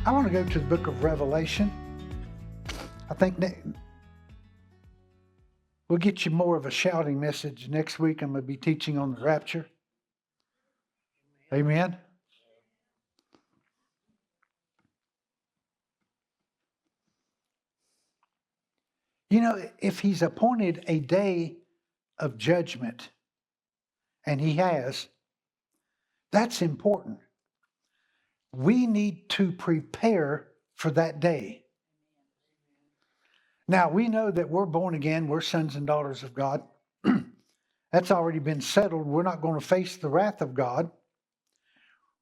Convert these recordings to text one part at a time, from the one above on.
I want to go to the book of Revelation. I think we'll get you more of a shouting message next week. I'm going to be teaching on the rapture. Amen. You know, if he's appointed a day of judgment, and he has, that's important. We need to prepare for that day. Now, we know that we're born again. We're sons and daughters of God. That's already been settled. We're not going to face the wrath of God.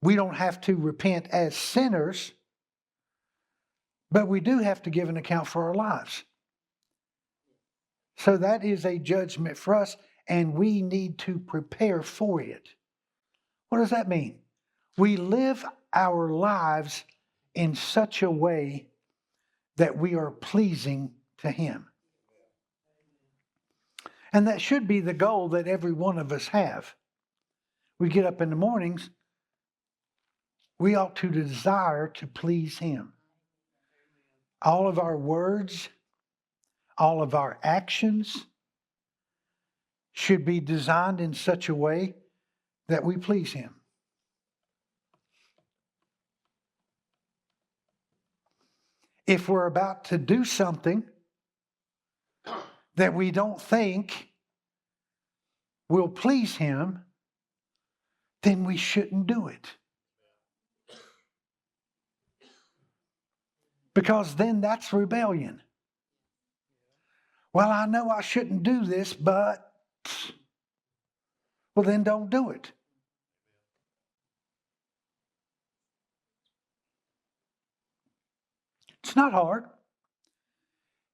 We don't have to repent as sinners, but we do have to give an account for our lives. So that is a judgment for us, and we need to prepare for it. What does that mean? We live our lives in such a way that we are pleasing to Him. And that should be the goal that every one of us have. We get up in the mornings, we ought to desire to please Him. All of our words, all of our actions should be designed in such a way that we please Him. If we're about to do something that we don't think will please Him, then we shouldn't do it. Because then that's rebellion. Well, I know I shouldn't do this, but, well, then don't do it. It's not hard.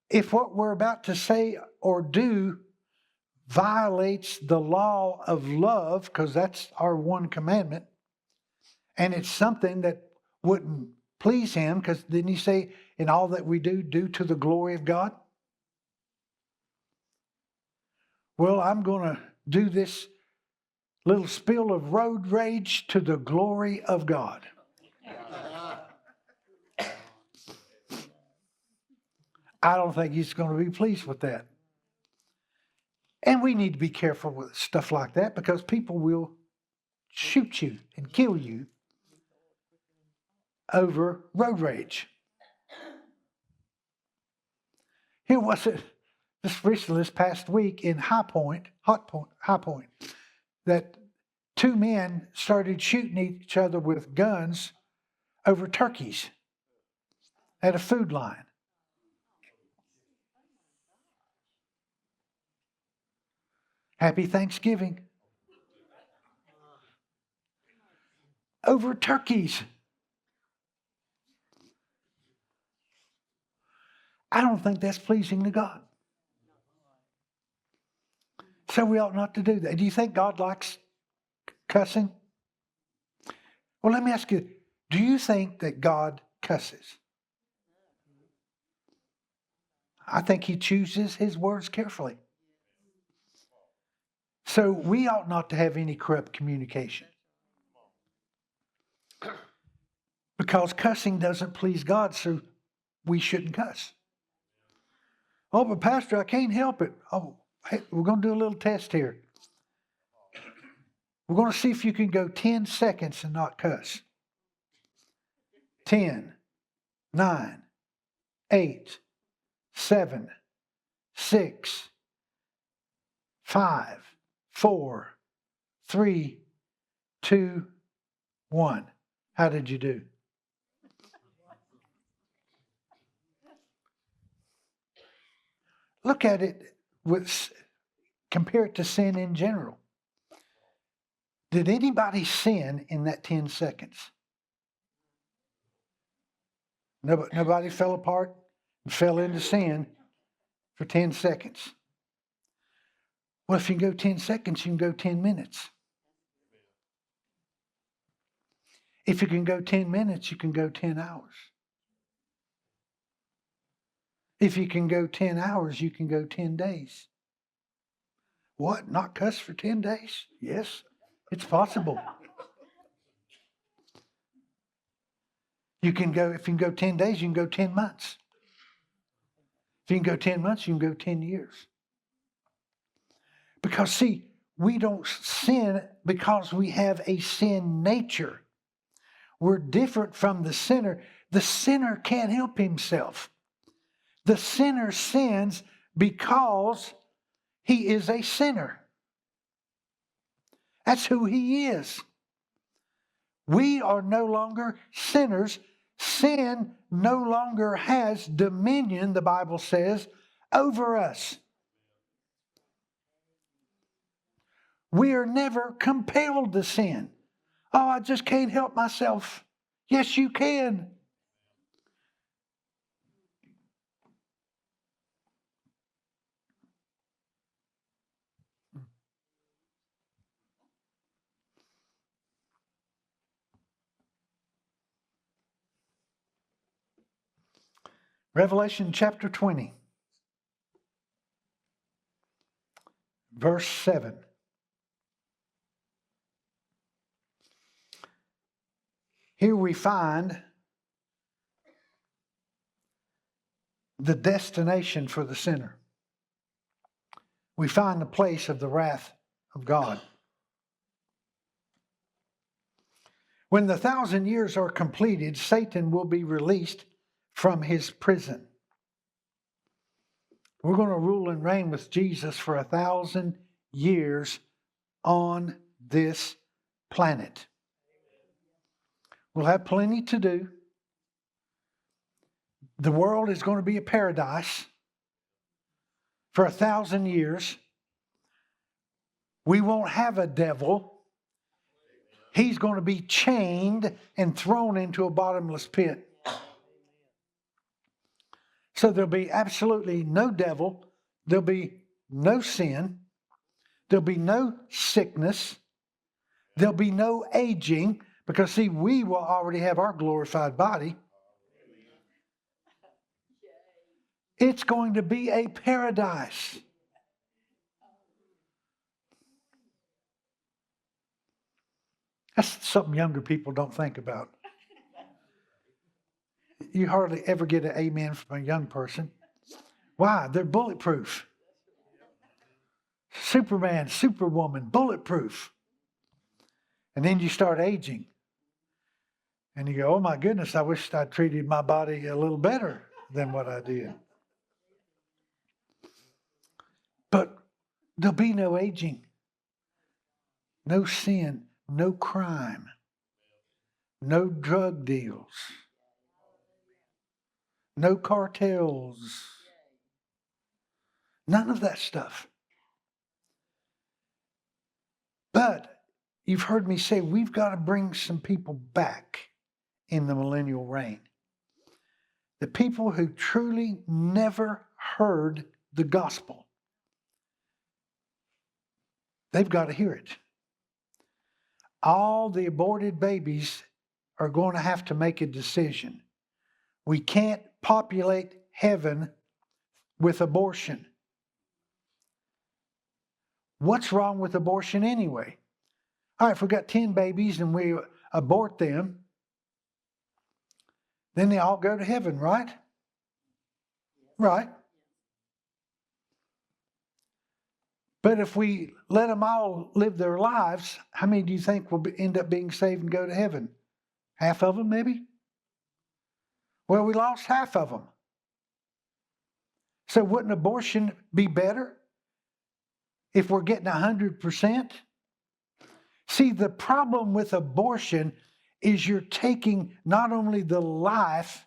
If what we're about to say or do violates the law of love, because that's our one commandment, and it's something that wouldn't please Him, because didn't He say, in all that we do, do to the glory of God? Well, I'm going to do this little spill of road rage to the glory of God. I don't think He's going to be pleased with that. And we need to be careful with stuff like that, because people will shoot you and kill you over road rage. Here was it this past week in High Point, that two men started shooting each other with guns over turkeys at a food line. Happy Thanksgiving. Over turkeys. I don't think that's pleasing to God. So we ought not to do that. Do you think God likes cussing? Well, let me ask you, do you think that God cusses? I think He chooses His words carefully. So we ought not to have any corrupt communication. Because cussing doesn't please God, so we shouldn't cuss. Oh, but Pastor, I can't help it. Oh, hey, we're going to do a little test here. We're going to see if you can go 10 seconds and not cuss. 10, 9, 8, 7, 6, 5, 4, 3, 2, 1. How did you do? Look at it compare it to sin in general. Did anybody sin in that 10 seconds? Nobody fell apart and fell into sin for 10 seconds. Well, if you can go 10 seconds, you can go 10 minutes. If you can go 10 minutes, you can go 10 hours. If you can go 10 hours, you can go 10 days. What? Not cuss for 10 days? Yes, it's possible. If you can go 10 days, you can go 10 months. If you can go 10 months, you can go 10 years. Because see, we don't sin because we have a sin nature. We're different from the sinner. The sinner can't help himself. The sinner sins because he is a sinner. That's who he is. We are no longer sinners. Sin no longer has dominion, the Bible says, over us. We are never compelled to sin. Oh, I just can't help myself. Yes, you can. Revelation chapter 20, verse 7. Here we find the destination for the sinner. We find the place of the wrath of God. When the 1,000 years are completed, Satan will be released from his prison. We're going to rule and reign with Jesus for 1,000 years on this planet. We'll have plenty to do. The world is going to be a paradise for 1,000 years. We won't have a devil. He's going to be chained and thrown into a bottomless pit. So there'll be absolutely no devil. There'll be no sin. There'll be no sickness. There'll be no aging. Because, see, we will already have our glorified body. It's going to be a paradise. That's something younger people don't think about. You hardly ever get an amen from a young person. Why? They're bulletproof. Superman, Superwoman, bulletproof. And then you start aging. And you go, oh my goodness, I wish I treated my body a little better than what I did. But there'll be no aging, no sin, no crime, no drug deals, no cartels, none of that stuff. But you've heard me say we've got to bring some people back in the millennial reign. The people who truly never heard the gospel. They've got to hear it. All the aborted babies are going to have to make a decision. We can't populate heaven with abortion. What's wrong with abortion anyway? All right, if we got 10 babies and we abort them, then they all go to heaven, right? Right. But if we let them all live their lives, how many do you think will end up being saved and go to heaven? Half of them, maybe? Well, we lost half of them. So wouldn't abortion be better if we're getting 100%? See, the problem with abortion is you're taking not only the life,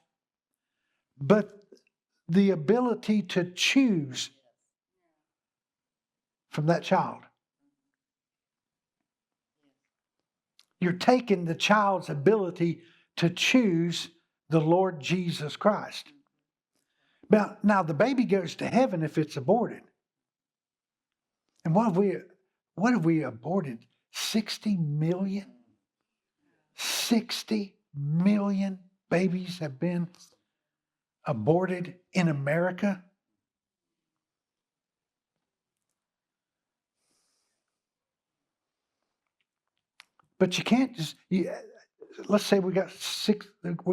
but the ability to choose from that child. You're taking the child's ability to choose the Lord Jesus Christ. Now the baby goes to heaven if it's aborted. And what have we aborted? 60 million? 60 million babies have been aborted in America. But you can't just... let's say we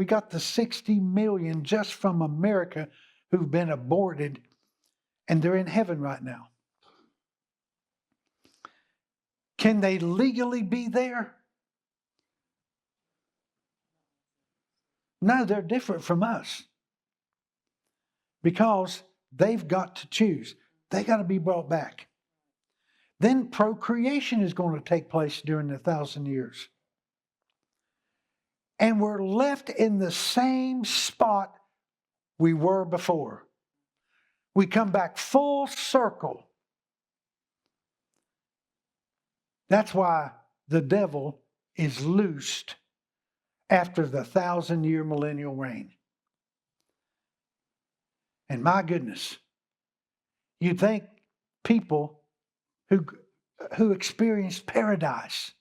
got the 60 million just from America who've been aborted, and they're in heaven right now. Can they legally be there? No, they're different from us because they've got to choose. They got to be brought back. Then procreation is going to take place during the 1,000 years. And we're left in the same spot we were before. We come back full circle. That's why the devil is loosed after the 1,000-year millennial reign. And my goodness, you'd think people who experienced paradise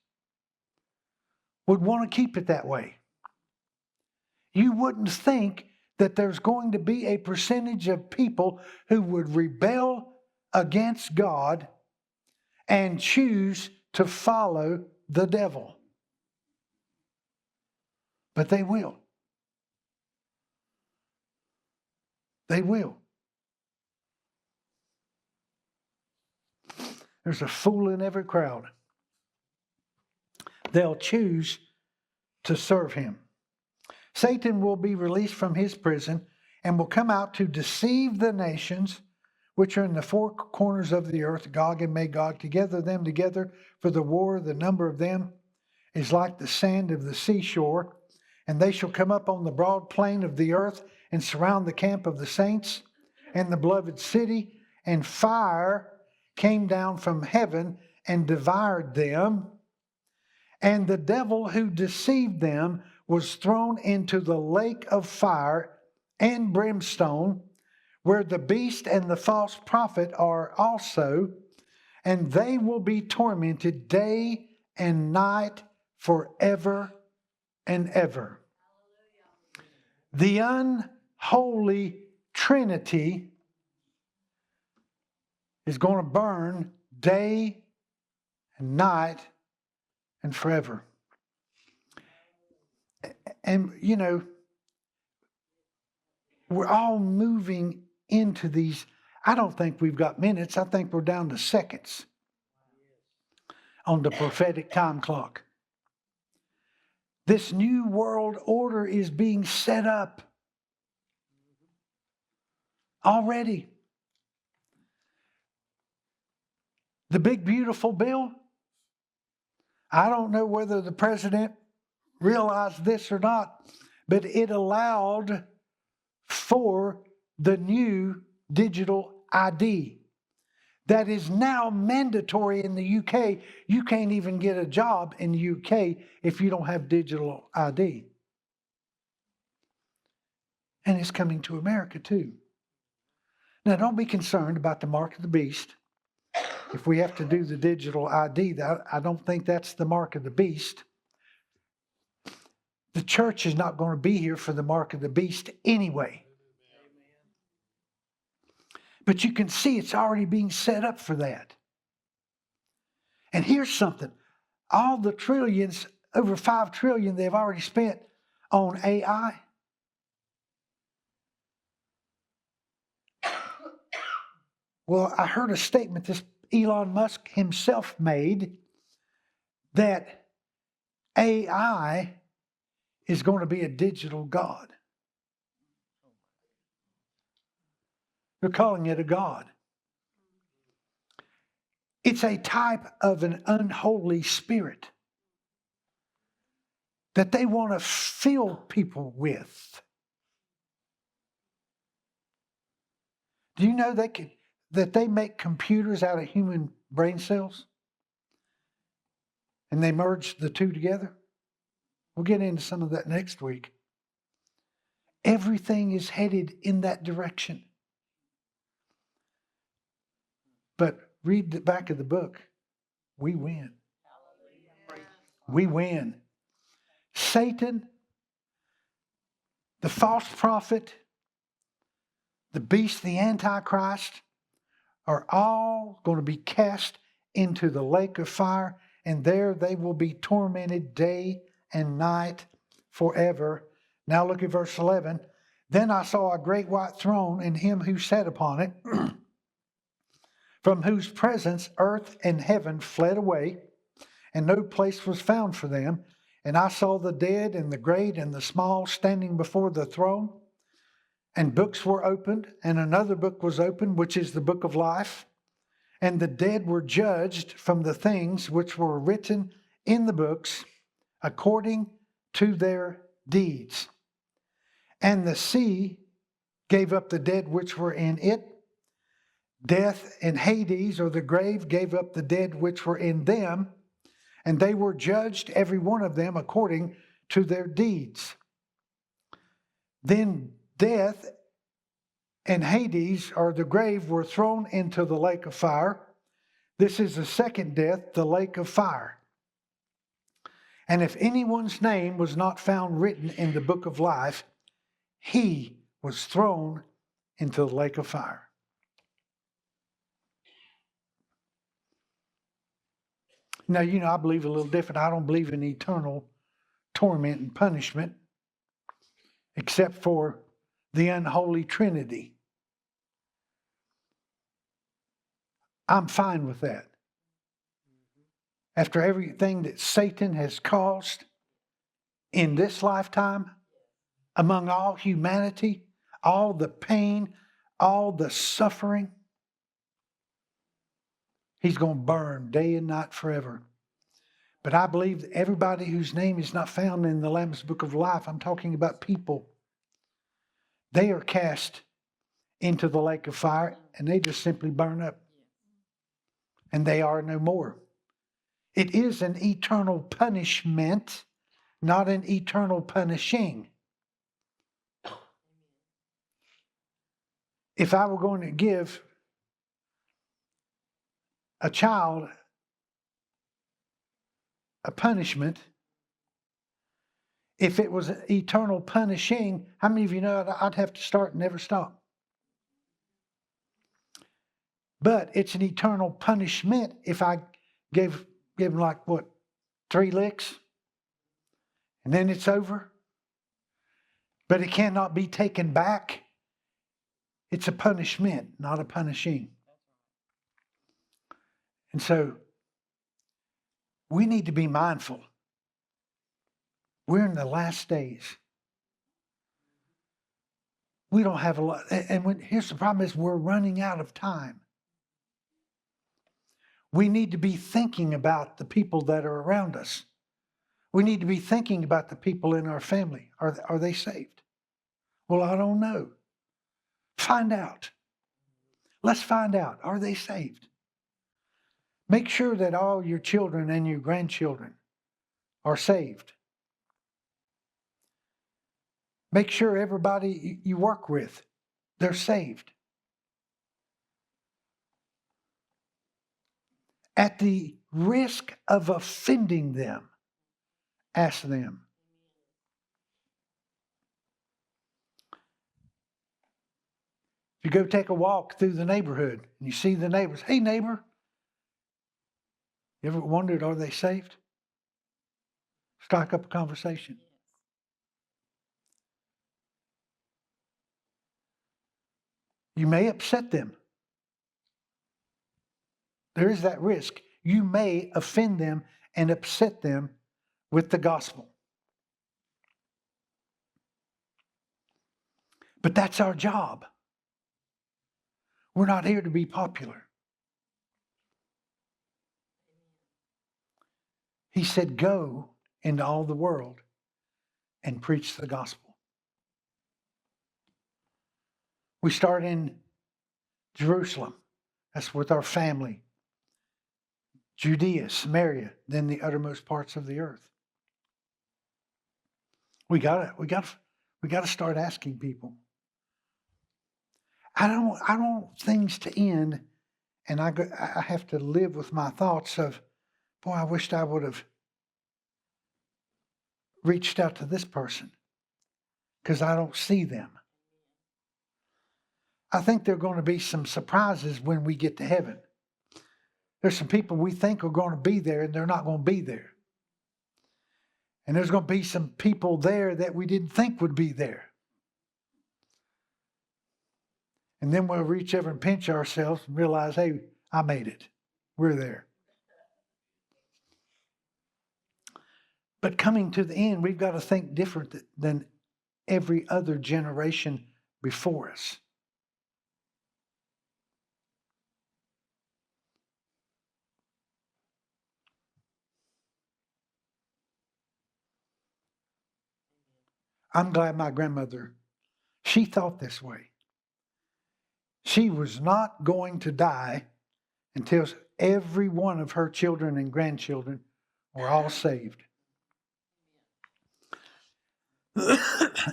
would want to keep it that way. You wouldn't think that there's going to be a percentage of people who would rebel against God and choose to follow the devil. But they will. They will. There's a fool in every crowd. They'll choose to serve him. Satan will be released from his prison and will come out to deceive the nations which are in the four corners of the earth, Gog and Magog, to gather them together for the war. The number of them is like the sand of the seashore. And they shall come up on the broad plain of the earth and surround the camp of the saints and the beloved city. And fire came down from heaven and devoured them. And the devil who deceived them was thrown into the lake of fire and brimstone, where the beast and the false prophet are also, and they will be tormented day and night forever and ever. The unholy Trinity is going to burn day and night and forever. And, you know, we're all moving into these. I don't think we've got minutes. I think we're down to seconds on the prophetic time clock. This new world order is being set up already. The big beautiful bill, I don't know whether the president realized this or not, but it allowed for the new digital ID that is now mandatory in the UK. You can't even get a job in the UK if you don't have digital ID. And it's coming to America too. Now, don't be concerned about the mark of the beast. If we have to do the digital ID, I don't think that's the mark of the beast. The church is not going to be here for the mark of the beast anyway. But you can see it's already being set up for that. And here's something. All the trillions, over 5 trillion they've already spent on AI. Well, I heard a statement this Elon Musk himself made that AI is going to be a digital god. They're calling it a god. It's a type of an unholy spirit that they want to fill people with. Do you know that they make computers out of human brain cells? And they merge the two together? We'll get into some of that next week. Everything is headed in that direction. But read the back of the book. We win. We win. Satan, the false prophet, the beast, the Antichrist, are all going to be cast into the lake of fire, and there they will be tormented day and night forever. Now look at verse 11. Then I saw a great white throne and him who sat upon it, from whose presence earth and heaven fled away, and no place was found for them. And I saw the dead and the great and the small standing before the throne, and books were opened, and another book was opened, which is the book of life. And the dead were judged from the things which were written in the books according to their deeds. And the sea gave up the dead which were in it. Death and Hades, or the grave, gave up the dead which were in them. And they were judged, every one of them, according to their deeds. Then death and Hades, or the grave, were thrown into the lake of fire. This is the second death, the lake of fire. And if anyone's name was not found written in the book of life, he was thrown into the lake of fire. Now, I believe a little different. I don't believe in eternal torment and punishment, except for the unholy Trinity. I'm fine with that. After everything that Satan has caused in this lifetime, among all humanity, all the pain, all the suffering, he's going to burn day and night forever. But I believe that everybody whose name is not found in the Lamb's Book of Life, I'm talking about people, they are cast into the lake of fire and they just simply burn up. And they are no more. It is an eternal punishment, not an eternal punishing. If I were going to give a child a punishment, if it was an eternal punishing, how many of you know I'd have to start and never stop? But it's an eternal punishment if I give him 3 licks, and then it's over. But it cannot be taken back. It's a punishment, not a punishing. And so we need to be mindful. We're in the last days. We don't have a lot. And here's the problem is we're running out of time. We need to be thinking about the people that are around us. We need to be thinking about the people in our family. Are they saved? Well, I don't know. Find out. Let's find out. Are they saved? Make sure that all your children and your grandchildren are saved. Make sure everybody you work with, they're saved. At the risk of offending them, ask them. If you go take a walk through the neighborhood and you see the neighbors, hey neighbor, you ever wondered, are they saved? Strike up a conversation. You may upset them. There is that risk. You may offend them and upset them with the gospel. But that's our job. We're not here to be popular. He said, go into all the world and preach the gospel. We start in Jerusalem. That's with our family. Judea, Samaria, then the uttermost parts of the earth. We got to start asking people. I don't want things to end, and I have to live with my thoughts of, boy, I wished I would have reached out to this person because I don't see them. I think there are going to be some surprises when we get to heaven. There's some people we think are going to be there and they're not going to be there. And there's going to be some people there that we didn't think would be there. And then we'll reach over and pinch ourselves and realize, hey, I made it. We're there. But coming to the end, we've got to think different than every other generation before us. I'm glad my grandmother, she thought this way. She was not going to die until every one of her children and grandchildren were all saved.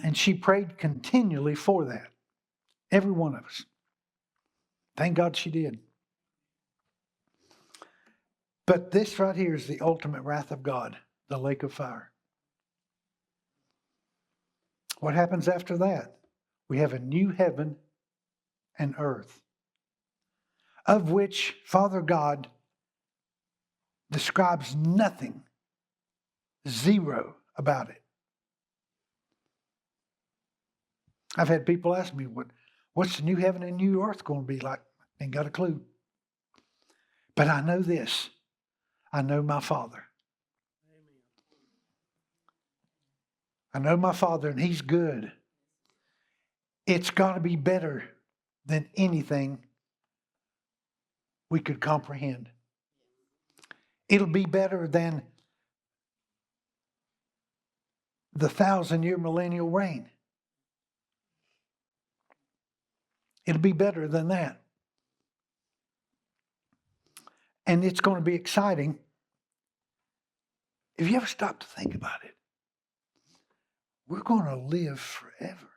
And she prayed continually for that. Every one of us. Thank God she did. But this right here is the ultimate wrath of God, the lake of fire. What happens after that? We have a new heaven and earth, of which Father God describes nothing, zero about it. I've had people ask me, what's the new heaven and new earth going to be like? Ain't got a clue. But I know this. I know my Father. I know my Father, and He's good. It's got to be better than anything we could comprehend. It'll be better than the 1,000-year millennial reign. It'll be better than that. And it's going to be exciting. If you ever stop to think about it, we're going to live forever.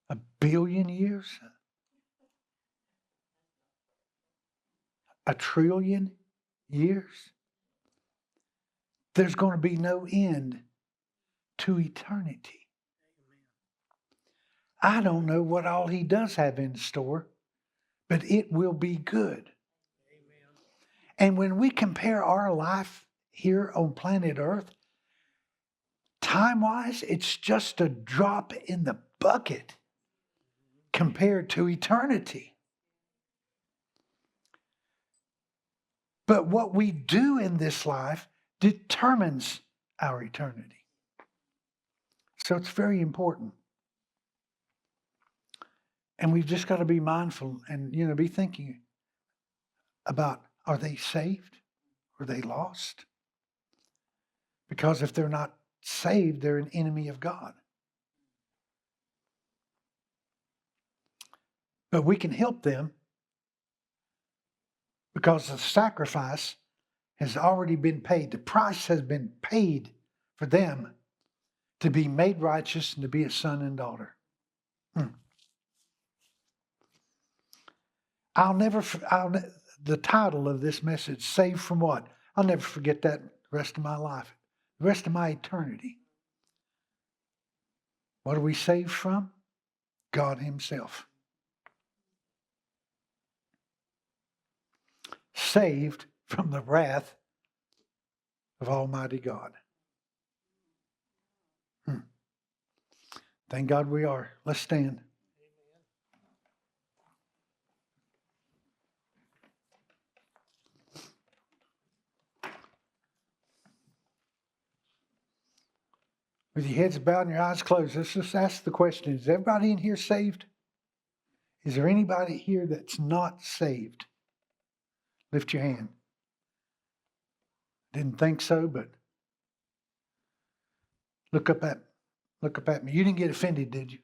A billion years? A trillion years? There's going to be no end to eternity. I don't know what all He does have in store, but it will be good. And when we compare our life here on planet Earth, time-wise, it's just a drop in the bucket compared to eternity. But what we do in this life determines our eternity. So it's very important. And we've just got to be mindful and, be thinking about, are they saved? Are they lost? Because if they're not saved, they're an enemy of God. But we can help them because the sacrifice has already been paid. The price has been paid for them to be made righteous and to be a son and daughter. The title of this message, Saved from What? I'll never forget that the rest of my life, the rest of my eternity. What are we saved from? God Himself. Saved from the wrath of Almighty God. Thank God we are. Let's stand. With your heads bowed and your eyes closed, let's just ask the question, is everybody in here saved? Is there anybody here that's not saved? Lift your hand. Didn't think so, but look up at me. You didn't get offended, did you?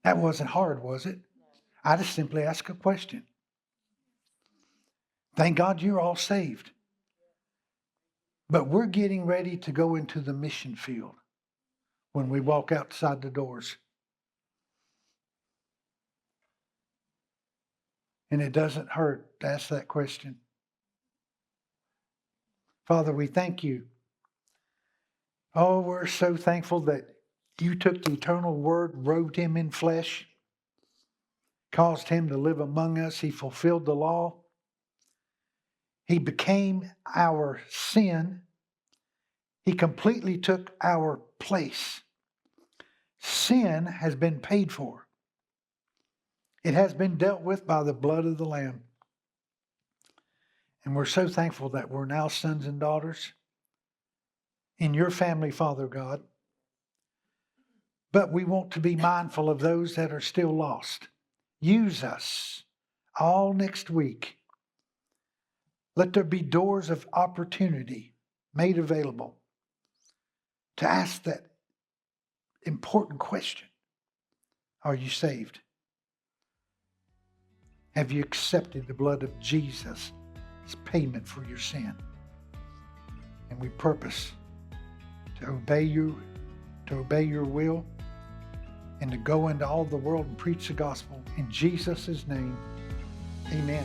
That wasn't hard, was it? I just simply asked a question. Thank God you're all saved. But we're getting ready to go into the mission field when we walk outside the doors. And it doesn't hurt to ask that question. Father, we thank you. Oh, we're so thankful that you took the eternal Word, robed Him in flesh, caused Him to live among us. He fulfilled the law. He became our sin. He completely took our place. Sin has been paid for. It has been dealt with by the blood of the Lamb. And we're so thankful that we're now sons and daughters in your family, Father God. But we want to be mindful of those that are still lost. Use us all next week. Let there be doors of opportunity made available to ask that important question. Are you saved? Have you accepted the blood of Jesus as payment for your sin? And we purpose to obey you, to obey your will, and to go into all the world and preach the gospel. In Jesus' name, amen.